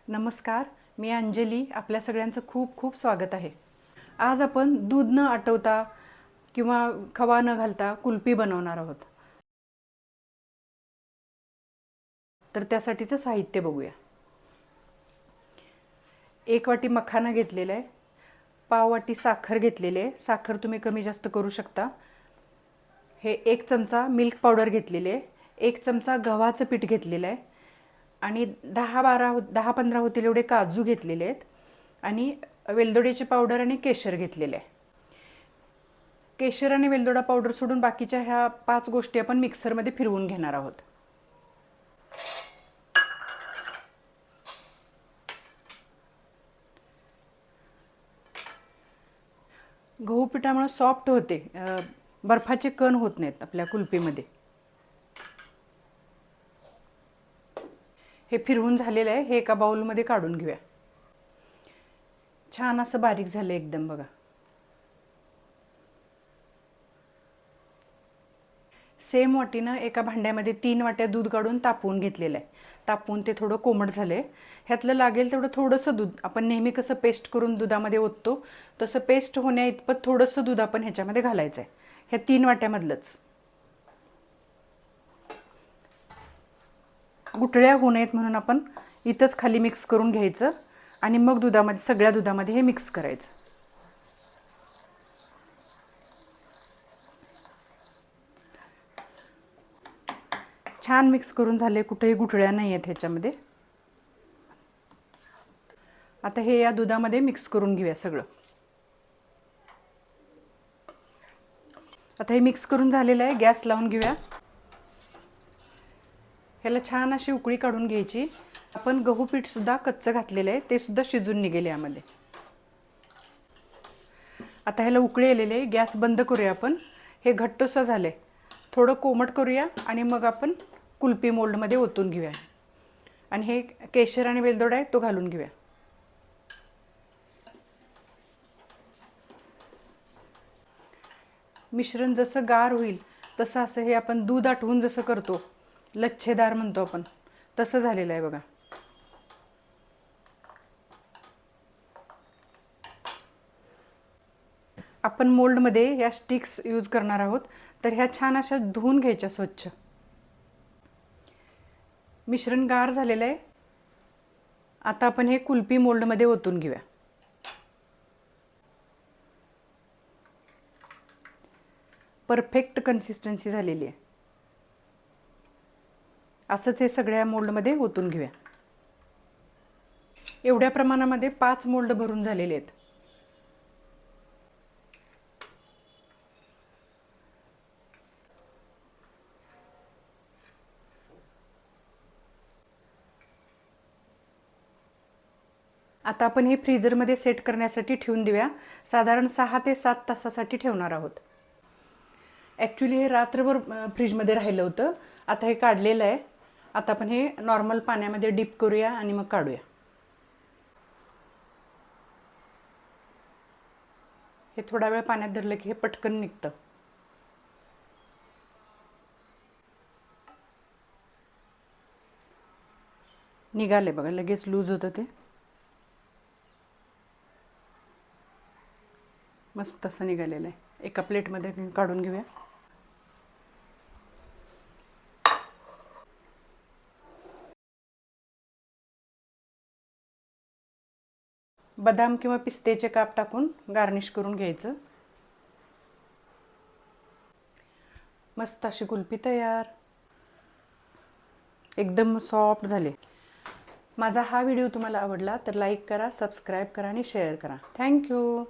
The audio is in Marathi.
नमस्कार, मी अंजली. आपल्या सगळ्यांचं खूप खूप स्वागत आहे. आज आपण दूध न आटवता किंवा खवा न घालता कुल्फी बनवणार आहोत. तर त्यासाठीचं साहित्य बघूया. 1 वाटी मखाना घेतलेला आहे. पाव वाटी साखर घेतलेली आहे. साखर तुम्ही कमी जास्त करू शकता. हे 1 चमचा मिल्क पावडर घेतलेली आहे. 1 चमचा गव्हाचं पीठ घेतलेलं आहे. आणि 10-15 होतील एवढे काजू घेतलेले आहेत. आणि वेलदोड्याची पावडर आणि केशर घेतलेले आहे. केशर आणि वेलदोडा पावडर सोडून बाकीच्या ह्या 5 गोष्टी आपण मिक्सरमध्ये फिरवून घेणार आहोत. गहू पिठामुळे सॉफ्ट होते, बर्फाचे कण होत नाहीत आपल्या कुल्फीमध्ये. हे फिरवून झालेलं आहे. हे एका बाउलमध्ये काढून घेऊया. छान असं बारीक झालं एकदम बघा. सेम वाटीनं एका भांड्यामध्ये 3 वाट्या दूध काढून तापवून घेतलेलं आहे. तापवून ते थोडं कोमट झालं आहे. ह्यातलं लागेल तेवढं थोडंसं दूध, आपण नेहमी कसं पेस्ट करून दुधामध्ये ओततो तसं पेस्ट होण्या इतपत थोडंसं दूध आपण ह्याच्यामध्ये घालायचं आहे. ह्या 3 वाट्यामधलंच. गुठळ्या होऊ नयेत म्हणून आपण इथंच खाली मिक्स करून घ्यायचं आणि मग दुधामध्ये, सगळ्या दुधामध्ये हे मिक्स करायचं. छान मिक्स करून झाले, कुठेही गुठळ्या नाही आहेत ह्याच्यामध्ये. आता हे या दुधामध्ये मिक्स करून घेऊया सगळं. आता हे मिक्स करून झालेलं आहे. गॅस लावून घेऊया. ह्याला छान अशी उकळी काढून घ्यायची. आपण गहू पीठसुद्धा कच्चं घातलेलं आहे, ते सुद्धा शिजून निघेल यामध्ये. आता ह्याला उकळी आलेली आहे. गॅस बंद करूया आपण. हे घट्टसं झालं आहे, थोडं कोमट करूया आणि मग आपण कुल्फी मोल्डमध्ये ओतून घेऊया. आणि हे केशर आणि वेलदोडा आहे तो घालून घेऊया. मिश्रण जसं गार होईल तसं असं हे आपण दूध आटवून जसं करतो, लच्छेदार म्हणतो आपण, तसं झालेलं आहे बघा. आपण मोल्डमध्ये या स्टिक्स यूज करणार आहोत, तर ह्या छान अशा धुवून घ्यायच्या स्वच्छ. मिश्रण गार झालेलं आहे. आता आपण हे कुल्फी मोल्डमध्ये ओतून घेऊया. परफेक्ट कन्सिस्टन्सी झालेली आहे. असंच हे सगळ्या मोल्डमध्ये ओतून घेऊया. एवढ्या प्रमाणामध्ये 5 मोल्ड भरून झालेले आहेत. आता आपण हे फ्रीजरमध्ये सेट करण्यासाठी ठेवून देऊया. साधारण 6 ते 7 तासासाठी ठेवणार आहोत. ॲक्च्युली हे रात्रभर फ्रीजमध्ये राहिलं होतं. आता हे काढलेलं आहे. आता आपण हे नॉर्मल पाण्यामध्ये डिप करूया आणि मग काढूया. हे थोडा वेळ पाण्यात धरलं की हे पटकन निघतं. निघाले बघा, लगेच लूज होतं ते. मस्त असं निघालेलं आहे. एका प्लेटमध्ये काढून घेऊया. बदाम किंवा पिस्तेचे काप टाकून गार्निश करून घ्यायचं. मस्त अशी कुल्फी तयार. एकदम सॉफ्ट झाले. माझा हा व्हिडिओ तुम्हाला आवडला तर लाईक करा, सबस्क्राईब करा आणि शेअर करा. थँक्यू.